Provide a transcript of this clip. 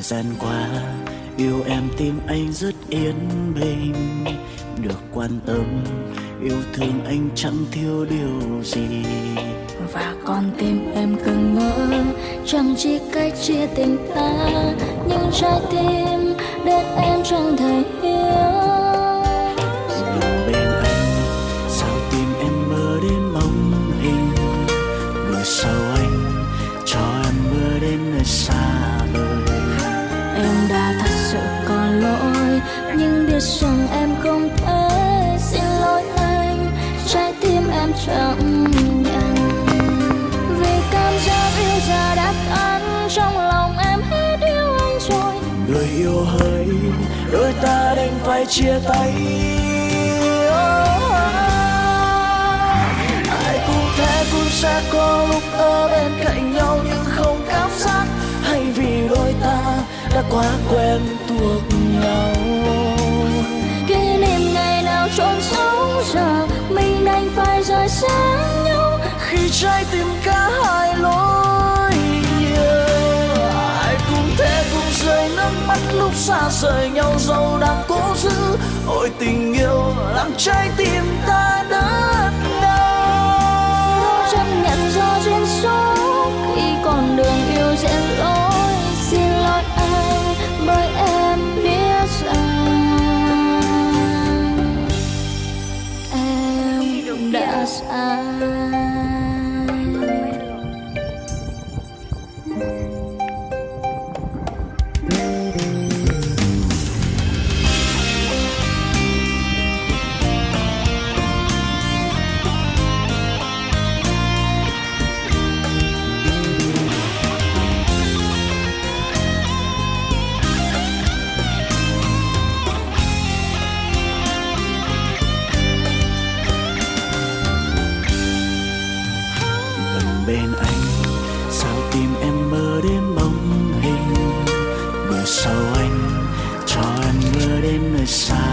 gian qua yêu em tim anh rất yên bình, được quan tâm yêu thương anh chẳng thiếu điều gì. Và con tim em cứ ngỡ chẳng chỉ cách chia tình ta, nhưng trái tim đến em chẳng thể hiểu. Gần bên anh sao tim em mơ đến bóng hình, người sau anh cho em mơ đến nơi xa vời. Em đã thật sự có lỗi, nhưng biết rằng em không thể xin lỗi anh, trái tim em chẳng nhận. Vì cảm giác yêu giờ đã tan, trong lòng em hết yêu anh rồi. Người yêu hỡi, đôi ta đành phải chia tay. Ai cũng thế cũng sẽ có lúc ở bên cạnh nhau nhưng không cảm giác, hay vì đôi ta đã quá quen thuộc nhau. Kỷ niệm ngày nào trốn sống, giờ mình đành phải rời xa nhau khi trái tim cả hai lối nhiều. Ai cũng thế cũng rơi nước mắt lúc xa rời nhau, dẫu đang cố giữ ôi tình yêu làm trái tim ta đớn đau. chấp nhận do duyên số, khi con đường yêu diễn lối. Xin lỗi anh bởi em biết rằng em đã sai. Bên anh sao tim em mơ đến bóng hình, người sau anh cho em mơ đến nơi xa